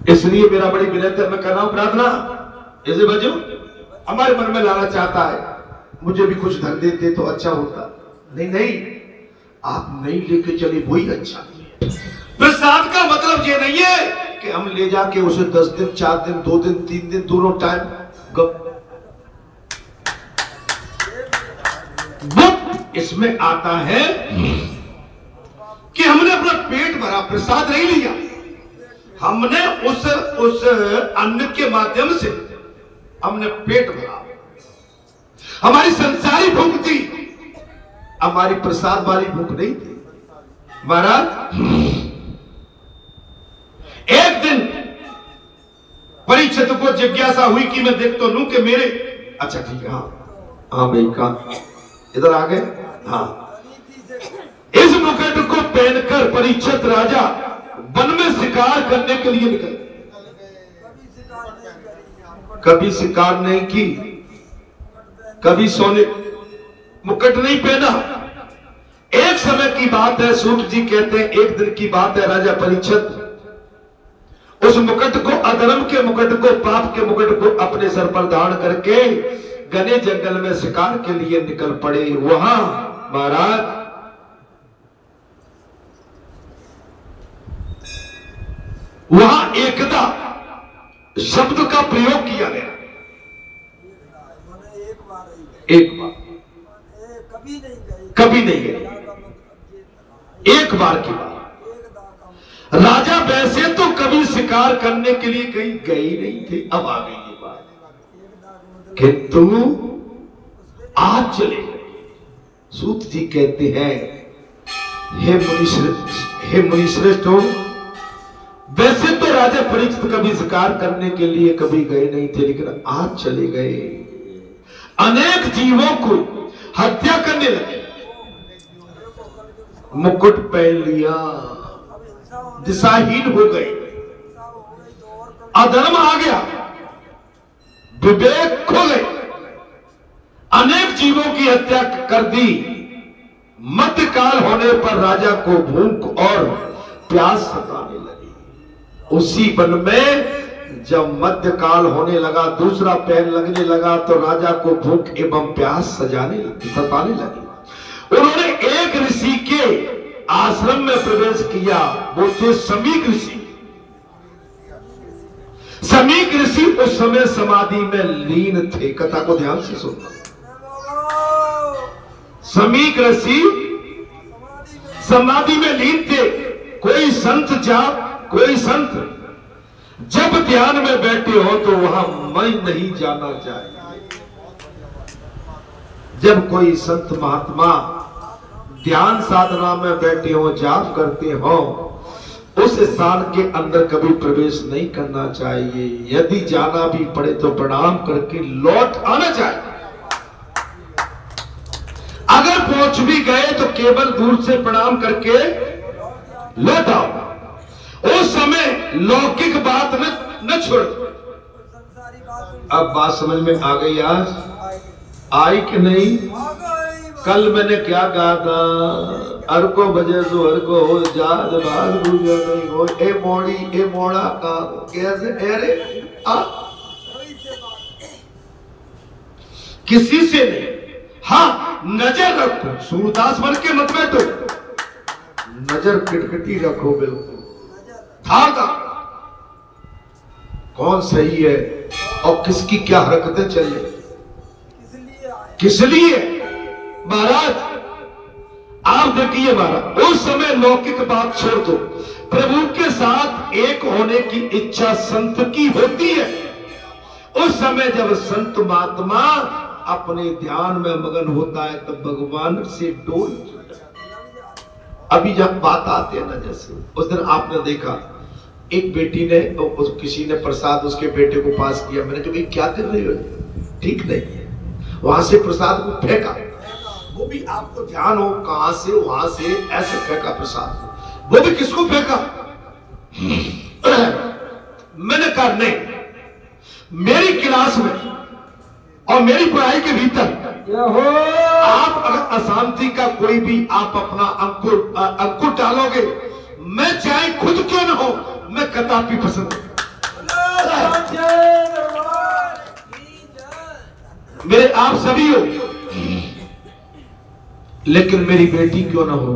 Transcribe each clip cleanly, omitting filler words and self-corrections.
इसलिए मेरा बड़ी विनम्र मैं कर रहा हूं प्रार्थना, ऐसे बजो हमारे मन में लाना चाहता है मुझे भी कुछ धन देते तो अच्छा होता। नहीं नहीं, आप नहीं लेके चले वही अच्छा। प्रसाद का मतलब ये नहीं है कि हम ले जाके उसे 10 दिन 4 दिन 2 दिन 3 दिन दोनों टाइम इसमें आता है कि हमने अपना पेट भरा, प्रसाद नहीं लिया, हमने उस अन्न के माध्यम से हमने पेट भरा। हमारी संसारी भूख थी, हमारी प्रसाद वाली भूख नहीं थी। महाराज एक दिन परीक्षित को जिज्ञासा हुई कि मैं देख तो लूं कि मेरे, अच्छा ठीक है, हाँ भाई कहा इधर आ गए, हाँ। इस मुकुट को पहनकर परीक्षित राजा वन में शिकार करने के लिए निकले। कभी शिकार नहीं की, कभी सोने मुकुट नहीं पहना। एक समय की बात है, सूत जी कहते हैं एक दिन की बात है, राजा परीक्षित उस मुकुट को, अधर्म के मुकुट को, पाप के मुकुट को अपने सर पर धारण करके घने जंगल में शिकार के लिए निकल पड़े। वहां महाराज वहां एकदा शब्द का प्रयोग किया गया। एक बार, कभी नहीं गए, एक बार की बात। राजा वैसे तो कभी शिकार करने के लिए कहीं गए ही नहीं थे, अब आ गई ये बात, किंतु आज चले गए। सूत जी कहते हैं हे मुनिश्रेष्ठ हो, वैसे तो राजा परीक्षित कभी शिकार करने के लिए कभी गए नहीं थे, लेकिन आज चले गए। अनेक जीवों को हत्या करने लगे, मुकुट पहन लिया, दिशाहीन हो गए, अधर्म आ गया, विवेक खो गए, अनेक जीवों की हत्या कर दी। मध्यकाल होने पर राजा को भूख और प्यास सताने लगी। उसी वन में जब मध्यकाल होने लगा, दूसरा पैर लगने लगा, तो राजा को भूख एवं प्यास सताने लगी। उन्होंने एक ऋषि के आश्रम में प्रवेश किया, वो थे समीक ऋषि। समीक ऋषि उस समय समाधि में लीन थे, कथा को ध्यान से सुनना। समीक ऋषि समाधि में लीन थे। कोई संत जब ध्यान में बैठे हो तो वहां मैं नहीं जाना चाहिए। जब कोई संत महात्मा ध्यान साधना में बैठे हो, जाप करते हो, उस स्थान के अंदर कभी प्रवेश नहीं करना चाहिए। यदि जाना भी पड़े तो प्रणाम करके लौट आना चाहिए। अगर पहुंच भी गए तो केवल दूर से प्रणाम करके लौट आओ। उस समय लौकिक बात न छोड़। अब बात समझ में आ गई? आज आई कि नहीं? कल मैंने क्या कहा था? हर को बजे सो हर को हो, जाज बाज गुजर नहीं हो, ए मोड़ी ए मोड़ा का कैसे अरे किसी से नहीं। हाँ, नजर रखो, सूरदास बन के मत बैठो, नजर किटकिटी रखो, बिल्कुल धागा कौन सही है और किसकी क्या हरकतें चले, किस लिए। महाराज आप देखिए महाराज, उस समय लौकिक बात छोड़ दो, प्रभु के साथ एक होने की इच्छा संत की होती है। उस समय जब संत महात्मा अपने ध्यान में मगन होता है तब भगवान से डोल। अभी जब बात आती है ना, जैसे उस दिन आपने देखा एक बेटी ने, किसी ने प्रसाद उसके बेटे को पास किया। मैंने कहा क्या कर रही हो, ठीक नहीं है। वहां से प्रसाद को फेंका, वो भी आपको ध्यान हो कहां से, वहां से ऐसे फेंका प्रसाद, वो भी किसको फेंका। मैंने कहा नहीं, मेरी क्लास में और मेरी पढ़ाई के भीतर आप अगर अशांति का कोई भी आप अपना अंकुर डालोगे, मैं चाहे खुद क्यों न हो, मैं कदापि पसंद नहीं। मेरे आप सभी हो, लेकिन मेरी बेटी क्यों ना हो,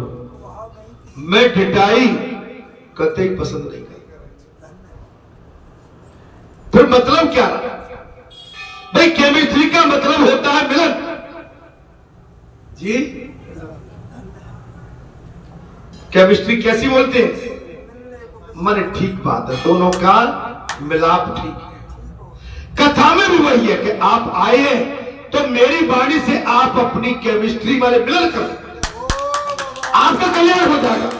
मैं ढिठाई कतई पसंद नहीं करता। फिर मतलब क्या रहा भाई? केमिस्ट्री का मतलब होता है मिलन जी। केमिस्ट्री कैसी बोलते हैं? माने ठीक बात है, दोनों का मिलाप ठीक है। कथा में भी वही है कि आप आए हैं तो मेरी वाणी से आप अपनी केमिस्ट्री वाले मिलन कर, आपका कल्याण हो जाएगा।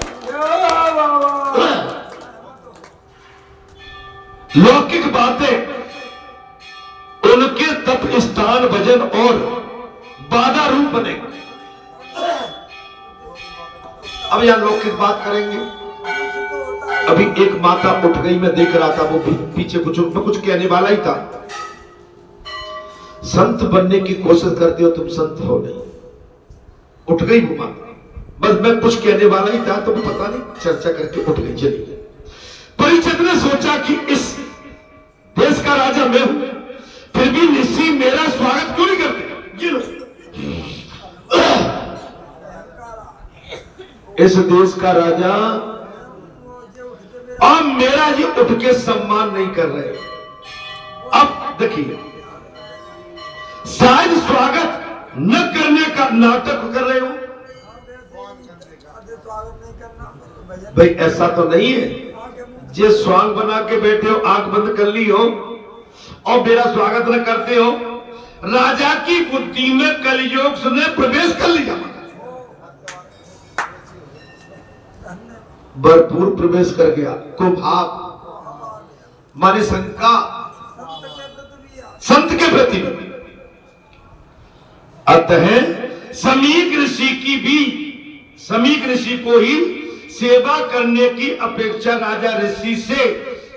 लौकिक बातें उनके तप स्थान भजन और बाधा रूप बनेगा। अब यहां लौकिक बात करेंगे। अभी एक माता उठ गई, मैं देख रहा था, वो पीछे कुछ कहने वाला ही था। संत बनने की कोशिश करते हो तुम, संत हो नहीं। उठ गई वो माता, बस मैं कुछ कहने वाला ही था तो पता नहीं चर्चा करके उठ गई, चली गई। परिचित ने सोचा कि इस देश का राजा मैं हूं, फिर भी ऋषि मेरा स्वागत क्यों नहीं करते? इस देश का राजा और मेरा ये उठ के सम्मान नहीं कर रहे। अब देखिए, शायद स्वागत न करने का नाटक कर रहे हो भाई, ऐसा तो नहीं है जे स्वांग बना के बैठे हो, आंख बंद कर ली हो और मेरा स्वागत न करते हो। राजा की बुद्धि में कलयुग ने प्रवेश कर लिया, भरपूर प्रवेश कर गया। कुभाव माने शंका संत के प्रति। अतः समीक ऋषि को ही सेवा करने की अपेक्षा, राजा ऋषि से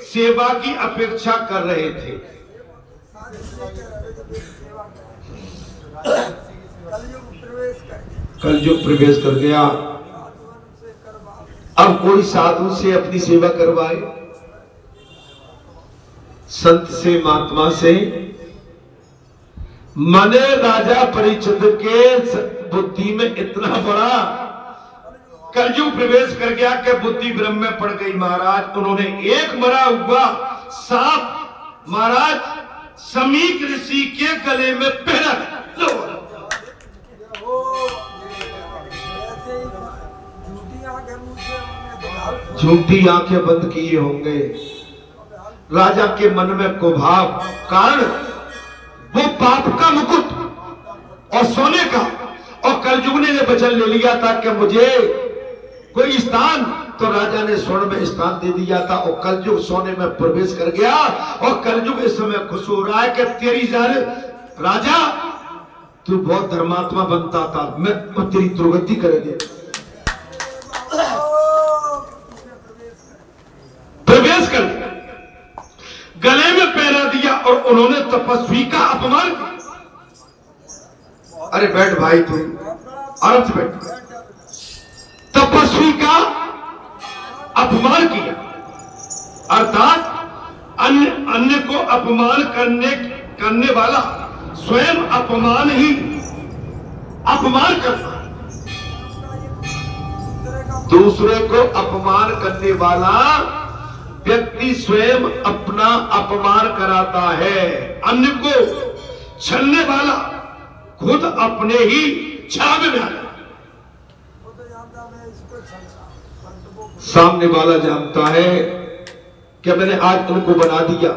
सेवा की अपेक्षा कर रहे थे। कलयुग प्रवेश कर गया। अब कोई साधु से अपनी सेवा करवाए, संत से, महात्मा से। मने राजा परीक्षित के बुद्धि में इतना बड़ा कलयुग प्रवेश कर गया कि बुद्धि ब्रह्म में पड़ गई। महाराज उन्होंने एक मरा हुआ सांप महाराज समीक ऋषि के गले में पहना। झूठी आंखें बंद किए होंगे। राजा के मन में कुभाव, कारण वो पाप का मुकुट और सोने का, और कलयुग ने ये वचन ले लिया था कि मुझे कोई स्थान, तो राजा ने स्वर्ण में स्थान दे दिया था और कलयुग सोने में प्रवेश कर गया। और कलयुग इस समय खुश हो रहा है कि तेरी जान राजा, तू बहुत धर्मात्मा बनता था, मैं तेरी दुर्गति कर दे। प्रवेश कर गले में पहना दिया और उन्होंने तपस्वी का अपमान किया। अरे बैठ भाई, तू आराम से बैठ। तपस्वी का अपमान किया, अर्थात अन्य को अपमान करने वाला स्वयं अपमान करता है। दूसरे को अपमान करने वाला व्यक्ति स्वयं अपना अपमान कराता है। अन्य को छलने वाला खुद अपने ही छावे में आता। सामने वाला जानता है कि मैंने आज इनको बना दिया,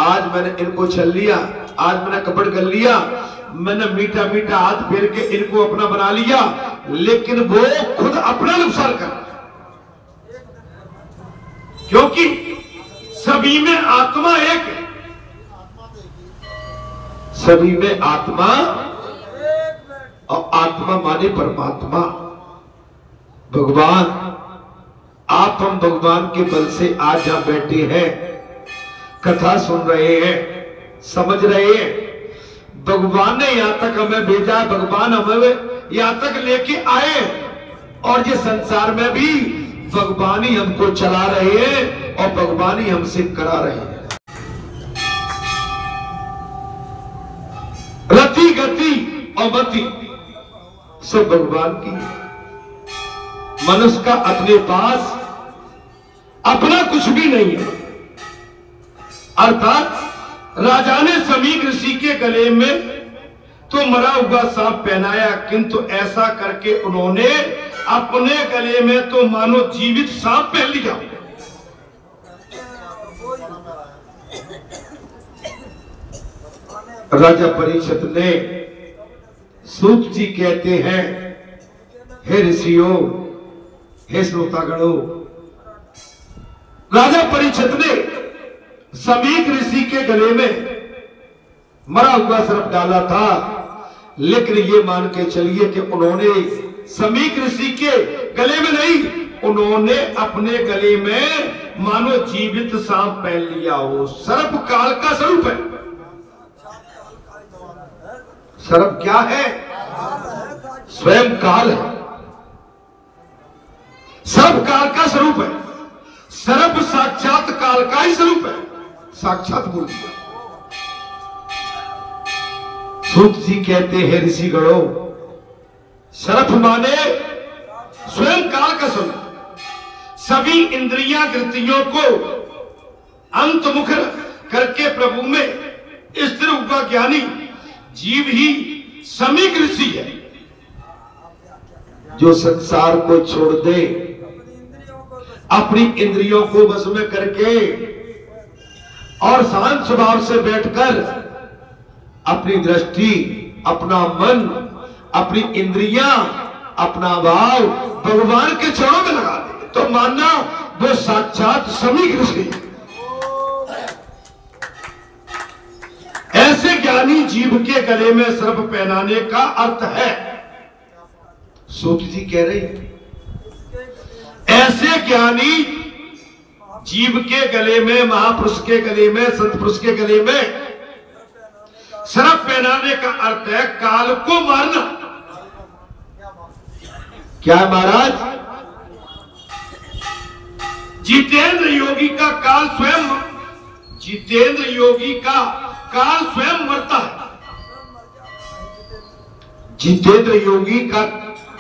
आज मैंने इनको छल लिया, आज मैंने कपड़ कर लिया, मैंने मीठा मीठा हाथ फेर के इनको अपना बना लिया, लेकिन वो खुद अपना नुकसान कर, क्योंकि सभी में आत्मा एक है। सभी में आत्मा, और आत्मा माने परमात्मा भगवान। आप हम भगवान के बल से आज यहां बैठे हैं, कथा सुन रहे हैं, समझ रहे हैं। भगवान ने यहां तक हमें भेजा, भगवान हमें यहां तक लेके आए, और ये संसार में भी भगवान ही हमको चला रहे हैं और भगवान ही हमसे करा रहे हैं। और मति सब भगवान की। मनुष्य का अपने पास अपना कुछ भी नहीं है। अर्थात राजा ने समीक ऋषि के गले में तो मरा हुआ सांप पहनाया, किंतु ऐसा करके उन्होंने अपने गले में तो मानो जीवित सांप पहन लिया। राजा परीक्षित ने, सूत जी कहते हैं, हे ऋषियों, हे श्रोतागणों, राजा परीक्षित ने समीक ऋषि के गले में मरा हुआ सर्प डाला था, लेकिन ये मान के चलिए कि उन्होंने समीक ऋषि के गले में नहीं, उन्होंने अपने गले में मानो जीवित सांप पहन लिया हो। सर्प काल का स्वरूप है। सर्प क्या है? स्वयं काल है। सर्प काल का स्वरूप है। सर्प साक्षात काल का ही स्वरूप है। साक्षात बोल दिया। सूत जी कहते हैं, ऋषिगणों, सर्प माने स्वयं काल का स्वरूप। सभी इंद्रियां कृतियों को अंतमुख करके प्रभु में स्थिर हुआ ज्ञानी जीव ही समीक ऋषि है, जो संसार को छोड़ दे, अपनी इंद्रियों को वश में करके और शांत स्वभाव से बैठकर अपनी दृष्टि, अपना मन, अपनी इंद्रियां, अपना भाव भगवान के चरणों में लगा दे, तो मानना वो साक्षात समीक ऋषि है। ऐसे ज्ञानी जीव के गले में सर्प पहनाने का अर्थ है, सूत जी कह रही, ऐसे ज्ञानी जीव के गले में, महापुरुष के गले में, संत पुरुष के गले में सर्प पहनाने का अर्थ है काल को मारना। क्या है महाराज? जितेंद्र योगी का काल स्वयं, जितेंद्र योगी का काल स्वयं मरता है। जितेंद्र योगी का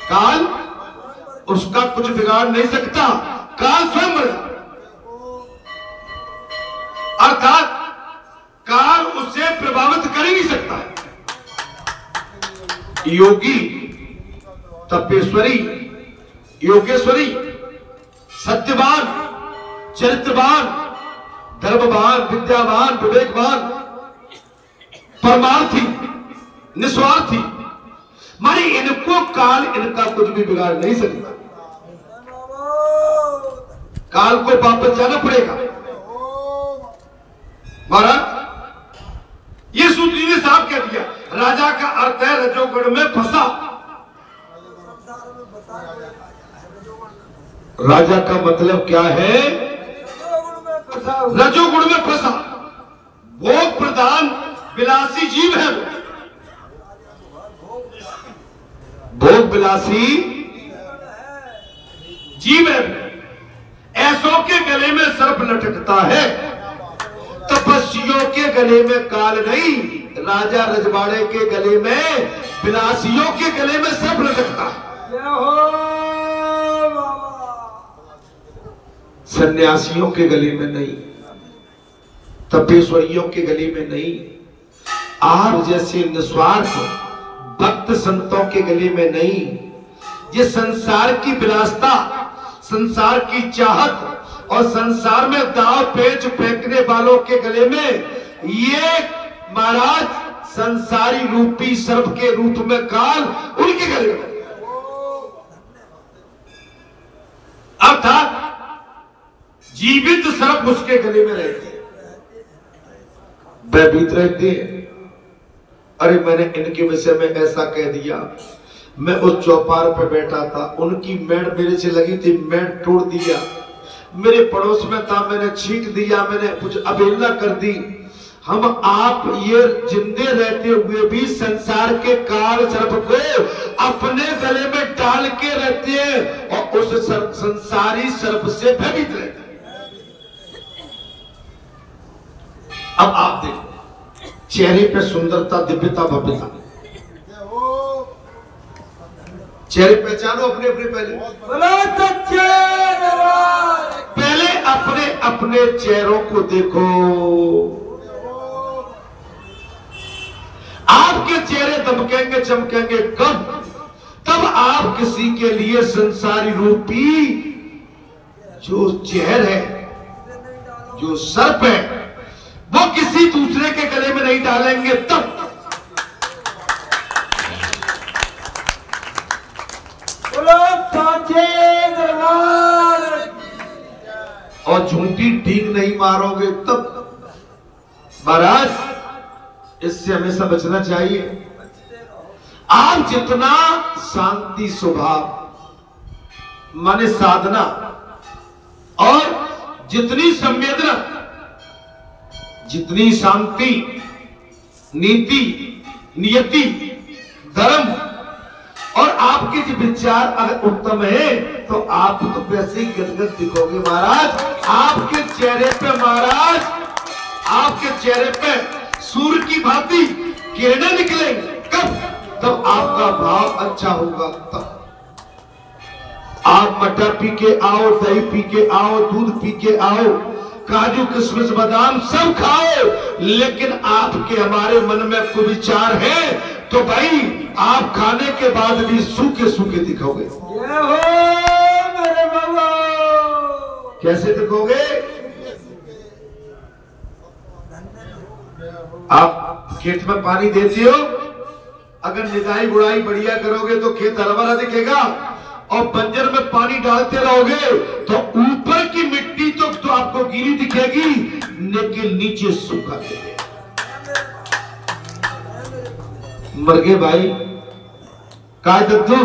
काल उसका कुछ बिगाड़ नहीं सकता, काल स्वयं मरता। अर्थात काल उसे प्रभावित कर ही नहीं सकता है। योगी, तपेश्वरी, योगेश्वरी, सत्यवान, चरित्रवान, धर्मवान, विद्यावान, विवेकवान, परमार्थी, निस्वार्थी, माने इनको काल, इनका कुछ भी बिगाड़ नहीं सकता। काल को वापस जाना पड़ेगा। महाराज, ये सूत्र जी ने साफ कह दिया, राजा का अर्थ है रजोगुण में फंसा। राजा का मतलब क्या है? रजोगुण में फंसा, भोग प्रधान विलासी जीव है। भोग विलासी जीव है। ऐसों के गले में सर्प लटकता है, तपस्वियों के गले में काल नहीं, राजा रजवाड़े के गले में, विलासियों के गले में सर्प लटकता है। सन्यासियों के गले में नहीं, तपेश्वरियों के गले में नहीं, आप जैसे निस्वार्थ भक्त संतों के गले में नहीं। ये संसार की विलासता, संसार की चाहत और संसार में दाव पेच फेंकने वालों के गले में ये महाराज संसारी रूपी सर्प के रूप में काल उनके गले में। अर्थात जीवित सर्प उसके गले में रहते, भयभीत रहते हैं। अरे मैंने इनके विषय में ऐसा कह दिया, मैं उस चौपार पे बैठा था, उनकी मेड़ मेरे से लगी थी, मेड़ तोड़ दिया, मेरे पड़ोस में था, मैंने छींट दिया, मैंने कुछ अवहेलना कर दी। हम आप ये जिंदे रहते हुए भी संसार के काल सर्प को अपने गले में डाल के रहते हैं और उस संसारी सर्प से भयभीत रहते हैं। अब आप देखो, चेहरे पे सुंदरता, दिव्यता, भव्यता, चेहरे पहचानो अपने अपने पहले अपने अपने चेहरों को देखो। आपके चेहरे दमकेंगे चमकेंगे कब? तब आप किसी के लिए संसारी रूपी जो जहर है, जो सर्प है, वो किसी दूसरे के गले में नहीं डालेंगे तब। और झूठी डींग नहीं मारोगे तब। महाराज इससे हमेशा बचना चाहिए। आप जितना शांति स्वभाव माने साधना और जितनी संवेदना, जितनी शांति, नीति, नियति, धर्म और आपके जो विचार अगर उत्तम है तो आप तो वैसे ही गदगद दिखोगे महाराज। आपके चेहरे पे महाराज, आपके चेहरे पे सूर्य की भांति किरणें निकलेंगी। कब? तब आपका भाव अच्छा होगा। तब आप मटर पी के आओ, दही पी के आओ, दूध पी के आओ, काजू किशमिश बादाम सब खाओ, लेकिन आपके हमारे मन में कोई विचार है तो भाई आप खाने के बाद भी सूखे सूखे दिखोगे। ये हो मेरे बाबा। कैसे दिखोगे? आप खेत में पानी देते हो, अगर निदाई गुड़ाई बढ़िया करोगे तो खेत हरा भरा दिखेगा, और बंजर में पानी डालते रहोगे तो ऊपर की मिट्टी तो आपको गीली दिखेगी, लेकिन नीचे सूखा दिखेगा। मर गए भाई काय दद्दू,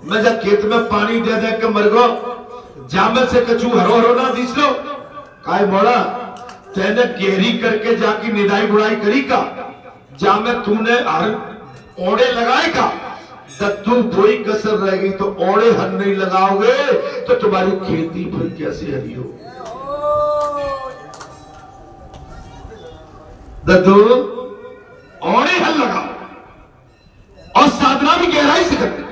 मैं जब खेत में पानी दे दे के मर गो, जामे से कछू हरो हरो ना दिस लो। काय मोड़ा तेने गहरी करके जाके निदाई गुड़ाई करी का, जामे तूने हर ओड़े लगाए का, दद्दू कोई कसर रह गई तो ओड़े हर नहीं लगाओगे तो तुम्हारी खेती फिर कैसे हरी हो? दद्दू ओड़े हल लगाओ और साधना भी गहराई से करते।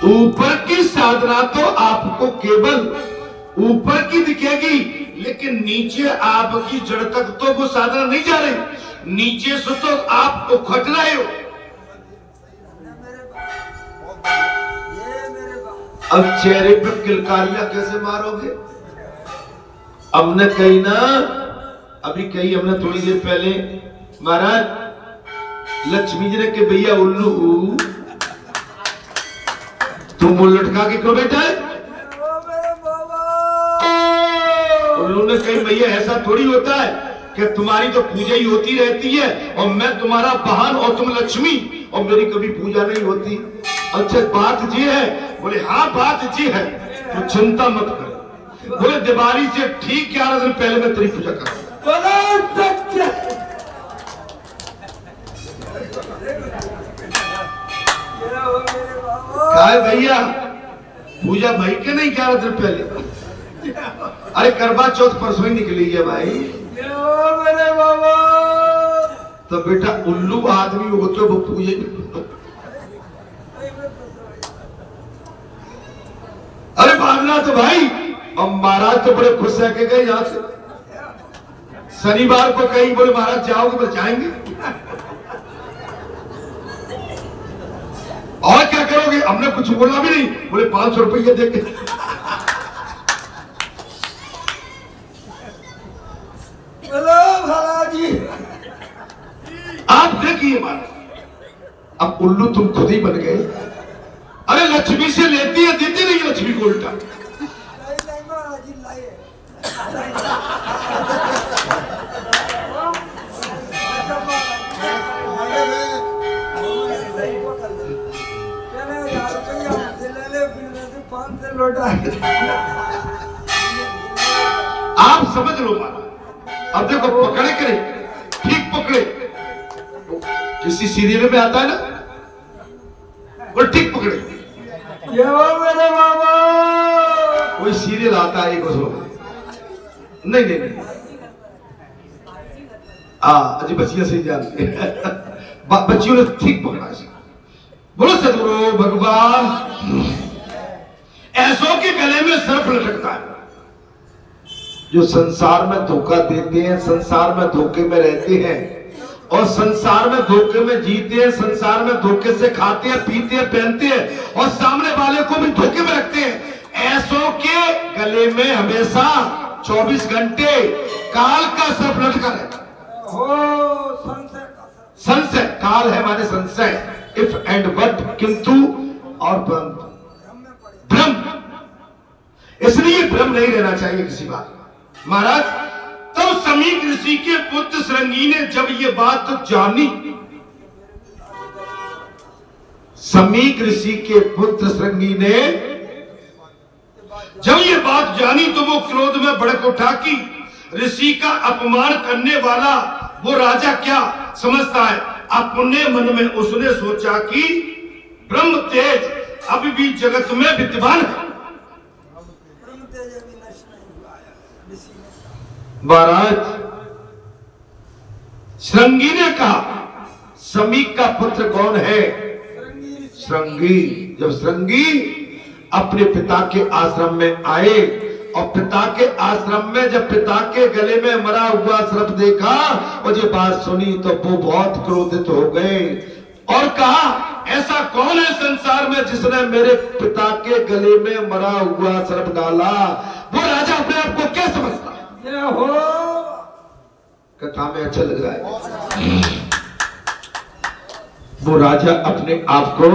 ऊपर की साधना तो आपको केवल ऊपर की दिखेगी, लेकिन नीचे आपकी जड़ तक तो वो साधना नहीं जा रही, नीचे से तो आप उखट रहे हो। अब चेहरे पर किलकारियां कैसे मारोगे? हमने कही ना, अभी कही हमने थोड़ी देर पहले, महाराज लक्ष्मी जी ने के भैया उल्लू तुम वो लटका के क्यों बैठा है? उल्लू ने कही भैया ऐसा थोड़ी होता है कि तुम्हारी तो पूजा ही होती रहती है और मैं तुम्हारा वाहन और तुम लक्ष्मी, और मेरी कभी पूजा नहीं होती। अच्छा बात ये है? बोले हाँ बात ये है, तो चिंता मत कर। बोले दिवाली से ठीक 11 दिन पहले मैं तेरी पूजा करूंगा। काय भैया पूजा भाई के नहीं 11 दिन पहले? अरे करवा चौथ परसों ही निकली है भाई। मेरे बाबा तो बेटा उल्लू आदमी हो तो वो पूजे अरे भागना तो भाई। अब महाराज तो बड़े खुश रह के गए यहाँ से। शनिवार को कहीं बोले महाराज जाओगे? बोले जाएंगे। और क्या करोगे? हमने कुछ बोला भी नहीं। बोले 500 रुपये दे के। आप देखिए बात, अब उल्लू तुम खुद ही बन गए। अरे लक्ष्मी से लेती है, देती नहीं लक्ष्मी को उल्टा। आप समझ लो बात। अब देखो पकड़े करे, ठीक पकड़े। किसी सीरियल में आता है ना, वो ठीक पकड़े। मेरे बाबा कोई सीरियल आता है एक नहीं नहीं नहीं, अजी बच्चियां सही जानते हैं। बच्चियों ने ठीक पकड़ा। बोलो सदगुरु भगवान। ऐसों के गले में सर्प लटकता है जो संसार में धोखा देते हैं, संसार में धोखे में रहते हैं और संसार में धोखे में जीते हैं, संसार में धोखे से खाते हैं, पीते हैं, पहनते हैं और सामने वाले को भी धोखे में रखते हैं। ऐसों के गले में हमेशा 24 घंटे काल का सर्प लटका रहता है। संशय, काल है माने संशय, इफ एंड बट, किंतु और परंतु, भ्रम। इसलिए भ्रम नहीं रहना चाहिए किसी बात। महाराज तब समीक ऋषि के पुत्र श्रृंगी ने जब ये बात जानी, समीक ऋषि के पुत्र श्रृंगी ने जब ये बात जानी तो वो क्रोध में भड़क उठा कि ऋषि का अपमान करने वाला वो राजा क्या समझता है। अपने मन में उसने सोचा कि ब्रह्म तेज अभी भी जगत में विद्यमान है। महाराज श्रृंगी ने कहा, समीक का पुत्र कौन है? श्रृंगी। जब श्रृंगी अपने पिता के आश्रम में आए और पिता के आश्रम में जब पिता के गले में मरा हुआ सर्प देखा और ये बात सुनी तो वो बहुत क्रोधित हो गए और कहा, ऐसा कौन है संसार में जिसने मेरे पिता के गले में मरा हुआ सर्प डाला? वो राजा अपने आप को क्या समझता है? हो कथा में अच्छा लग रहा है। वो राजा अपने आप को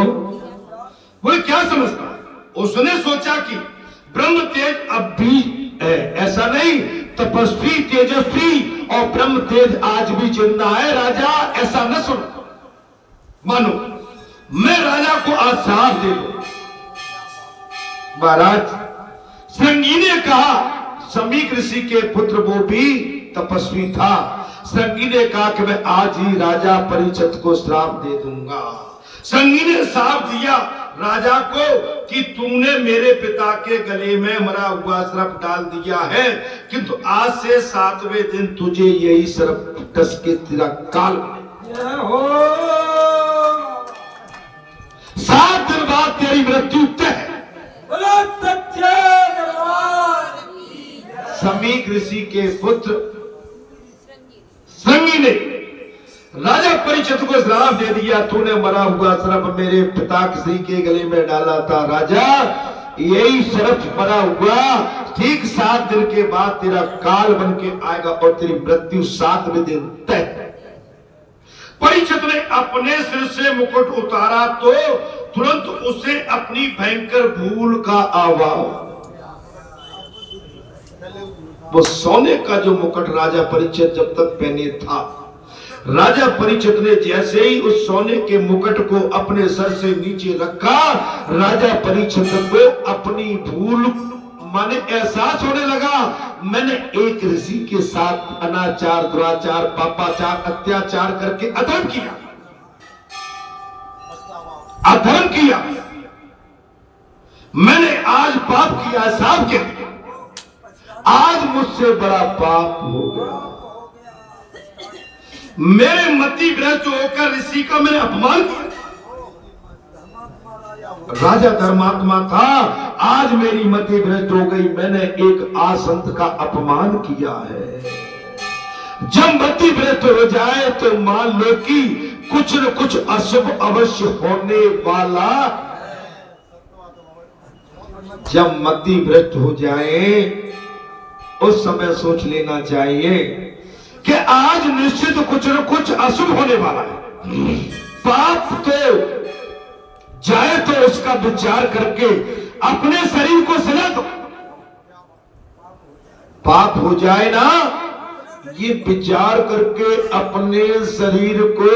वो क्या समझता है? उसने सोचा कि ब्रह्म तेज अब भी है, ऐसा नहीं, तपस्वी तेजस्वी और ब्रह्म तेज आज भी जिंदा है। राजा ऐसा न सुन, मानो मैं राजा को आज साथ दे दूं। महाराज श्रृंगी ने कहा, समीक ऋषि के पुत्र वो भी तपस्वी था। श्रृंगी ने कहा कि मैं आज ही राजा परीक्षित को श्राप दे दूंगा। श्रृंगी ने श्राप दिया राजा को कि तूने मेरे पिता के गले में मरा हुआ सर्प डाल दिया है, किंतु आज से 7वें दिन तुझे यही सर्प डस के तेरा काल हो। 7 दिन बाद तेरी मृत्यु तय है। समीक ऋषि के पुत्र श्रृंगी ने राजा परीक्षित को श्राप दे दिया, तूने मरा हुआ सर्प मेरे पिता श्री के गले में डाला था। राजा यही सर्प मरा हुआ ठीक 7 दिन के बाद तेरा काल बन के आएगा और तेरी मृत्यु 7वें दिन तय। परीक्षित ने अपने सिर से मुकुट उतारा तो तुरंत उसे अपनी भयंकर भूल का आवाज, वो सोने का जो मुकुट राजा परीक्षित जब तक पहने था, राजा परीक्षित ने जैसे ही उस सोने के मुकुट को अपने सर से नीचे रखा, राजा परीक्षित को अपनी भूल माने एहसास होने लगा, मैंने एक ऋषि के साथ अनाचार, दुराचार, पापाचार, अत्याचार करके अधर्म किया, अधर्म किया, मैंने आज पाप किया। साहब के आज मुझसे बड़ा पाप हो गया, मेरे मति भ्रष्ट होकर ऋषि का मैंने अपमान किया। राजा धर्मात्मा था, आज मेरी मति भ्रष्ट हो गई, मैंने एक आसंत का अपमान किया है। जब मति भ्रष्ट हो जाए तो मान लो कि कुछ न कुछ अशुभ अवश्य होने वाला। जब मति भ्रष्ट हो जाए उस समय सोच लेना चाहिए कि आज निश्चित कुछ न कुछ अशुभ होने वाला है। पाप तो जाए तो उसका विचार करके अपने शरीर को सजा दो। पाप हो जाए ना, ये विचार करके अपने शरीर को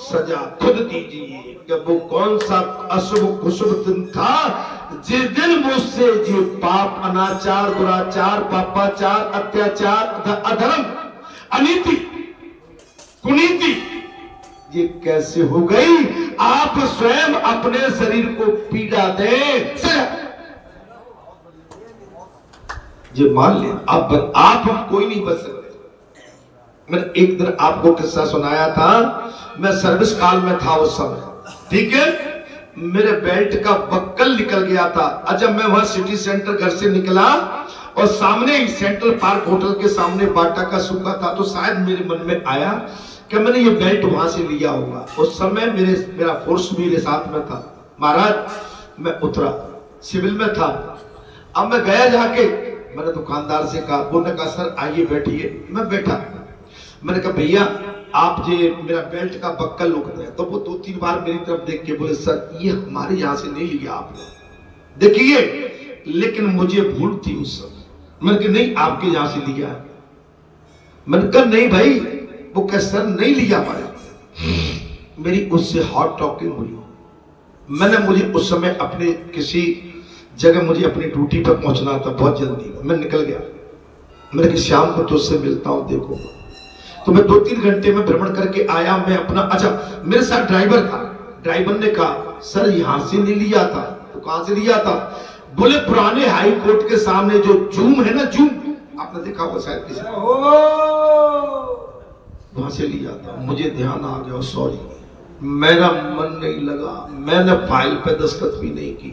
सजा खुद दीजिए कि वो कौन सा अशुभ कुशुभ दिन था जिस दिन मुझसे ये पाप, अनाचार, दुराचार, पापाचार, अत्याचार, अधर्म, अनीति, कुनीति ये कैसे हो गई। आप स्वयं अपने शरीर को पीड़ा दें, ये मान ले आप हम कोई नहीं बच सकते। मैंने एक दिन आपको किस्सा सुनाया था, मैं सर्विस काल में था उस समय, ठीक है। मेरे बेल्ट का बक्कल निकल गया था। जब मैं वहां सिटी सेंटर घर से निकला और सामने ही सेंट्रल पार्क होटल के सामने बाटा का सूखा था, तो शायद मेरे मन में आया कि मैंने ये बेल्ट वहां से लिया होगा। उस समय मेरा फोर्स मेरे साथ में था। महाराज मैं उतरा, सिविल में था। अब मैं गया जाके, मैंने दुकानदार से कहा, वो ने कहा सर आइए बैठिए। मैं बैठा, मैंने कहा भैया आप ये मेरा बेल्ट का बक्कल लुक रहे। तो वो 2-3 बार मेरी तरफ देख के बोले सर ये हमारे यहाँ से नहीं लिया आपने, देखिए लेकिन मुझे भूल थी उस समय। मैंने कहा नहीं आपके यहाँ से लिया है। मैंने कहा नहीं भाई, वो कह सर नहीं लिया हमारे। मेरी उससे हॉट टॉकिंग हुई। मुझे उस समय अपने किसी जगह मुझे अपनी ड्यूटी पर पहुंचना था, बहुत जल्दी मैं निकल गया। मैंने कहा शाम को तुझसे मिलता हूं, देखो। तो मैं 2-3 घंटे में भ्रमण करके आया। मैं अपना, अच्छा मेरे साथ ड्राइवर था। ड्राइवर ने कहा सर यहां से नहीं लिया था। तो कहां से लिया था? बोले पुराने हाई कोर्ट के सामने जो जूम है ना, जूम आपने देखा होगा शायद किसी, वहां से लिया था। मुझे ध्यान आ गया, सॉरी मेरा मन नहीं लगा, मैंने फाइल पे दस्तखत भी नहीं की।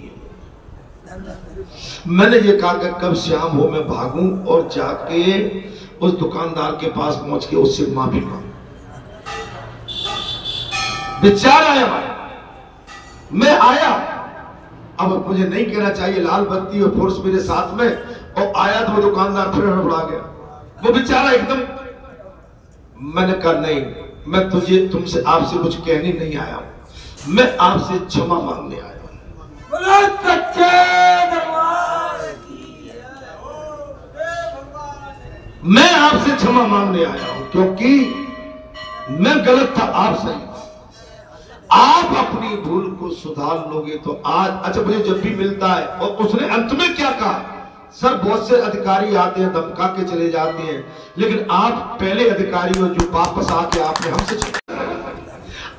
मैंने ये कहा कि कब शाम हो मैं भागूं और जाके उस दुकानदार के पास पहुंच के उससे माफी मांगू। विचार आया, मैं आया। अब मुझे नहीं कहना चाहिए, लाल बत्ती और फोर्स मेरे साथ में, और आया तो वो दुकानदार फिर हड़बड़ा गया। वो बेचारा एकदम, मैंने कहा नहीं, मैं तुमसे आपसे कुछ कहने नहीं आया हूं, मैं आपसे क्षमा मांगने आया हूं। मैं आपसे क्षमा मांगने आया हूं क्योंकि मैं गलत था, आप सही। आप अपनी भूल को सुधार लोगे तो आज, अच्छा मुझे जब भी मिलता है, और उसने अंत में क्या कहा, सर बहुत से अधिकारी आते हैं धमका के चले जाते हैं, लेकिन आप पहले अधिकारी हो जो वापस आके आपने हमसे,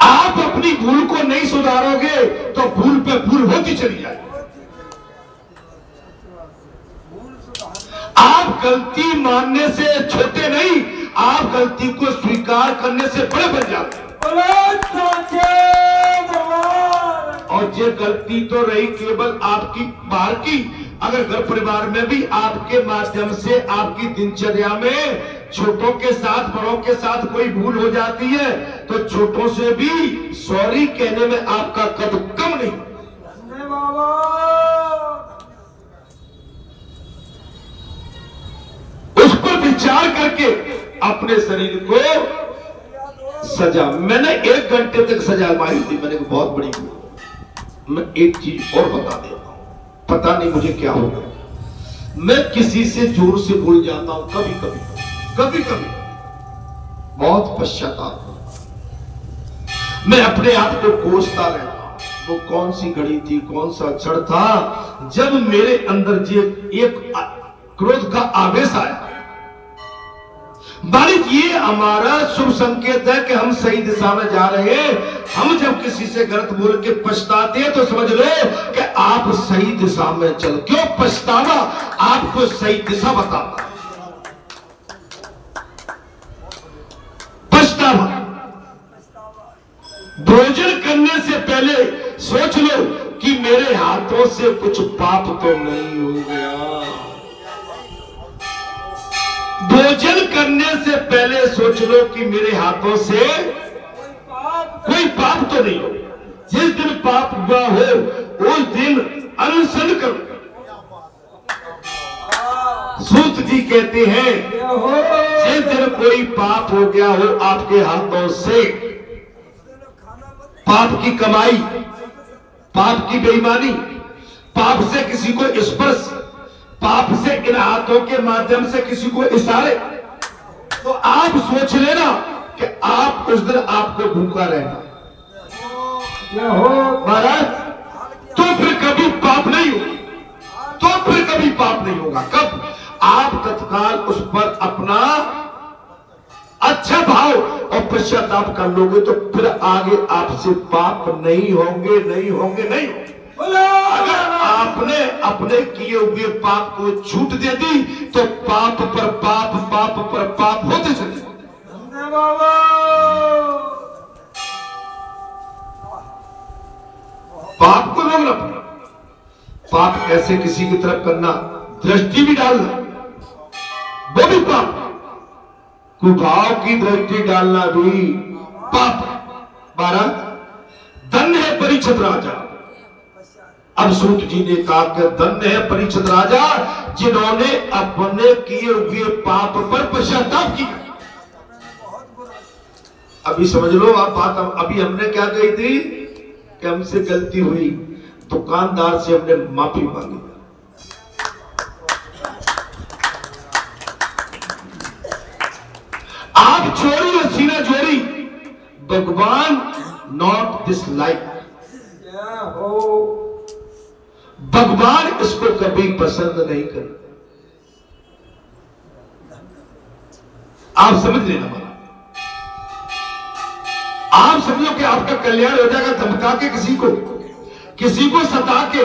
आप अपनी भूल को नहीं सुधारोगे तो भूल पे भूल होती चली जाएगी। आप गलती मानने से छोटे नहीं, आप गलती को स्वीकार करने से बड़े बन जाते हैं। और ये गलती तो रही केवल आपकी बाहर की, अगर घर परिवार में भी आपके माध्यम से आपकी दिनचर्या में छोटों के साथ बड़ों के साथ कोई भूल हो जाती है तो छोटों से भी सॉरी कहने में आपका कद कम नहीं। उस पर विचार करके अपने शरीर को सजा, मैंने 1 घंटे तक सजा मारी थी। मैंने बहुत बड़ी, मैं एक चीज और बता देता हूं, पता नहीं मुझे क्या होगा, मैं किसी से जोर से बोल जाता हूं, कभी कभी बहुत पश्चाताप, मैं अपने आप को कोसता रहता हूं। वो कौन सी घड़ी थी, कौन सा क्षण था जब मेरे अंदर एक क्रोध का आवेश आया। बारिश, ये हमारा शुभ संकेत है कि हम सही दिशा में जा रहे हैं। हम जब किसी से गलत बोल के पछताते हैं तो समझ लो कि आप सही दिशा में चल, क्यों पछतावा आपको सही दिशा बताता है। पछतावा, भोजन करने से पहले सोच लो कि मेरे हाथों से कुछ पाप तो नहीं हो गया। भोजन करने से पहले सोच लो कि मेरे हाथों से कोई पाप तो नहीं हो। जिस दिन पाप हुआ हो उस दिन अनशन करो। सूत जी कहते हैं जिस दिन कोई पाप हो गया हो आपके हाथों से, पाप की कमाई, पाप की बेईमानी, पाप से किसी को स्पर्श, पाप से इन हाथों के माध्यम से किसी को इशारे, तो आप सोच लेना कि आप उस दिन आपको भूखा रहना महाराज, तो फिर कभी पाप नहीं होगा, तो फिर कभी पाप नहीं होगा। कब आप तत्काल उस पर अपना अच्छा भाव और पश्चाताप कर लोगे तो फिर आगे आपसे पाप नहीं होंगे, नहीं होंगे, नहीं होंगे। अगर आपने अपने किए हुए पाप को छूट दे दी तो पाप पर पाप, पाप पर पाप होते चले। पाप ऐसे किसी की तरफ करना, दृष्टि भी डालना, वो भी पाप। कुभाव की दृष्टि डालना भी पाप। 12 धन्य है परीक्षित राजा। अब सूत जी ने कहा कि धन्य है परीक्षित राजा जिन्होंने अपने किए हुए पाप पर पश्चाताप किया। अभी समझ लो आप बात। अभी हमने क्या कही थी कि हमसे गलती हुई, दुकानदार से हमने माफी मांगी। आप चोरी और सीना चोरी, भगवान नॉट दिस लाइक, भगवान इसको कभी पसंद नहीं करते। आप समझ लेना, आप समझो कि आपका कल्याण हो जाएगा धमका के, किसी को सता के।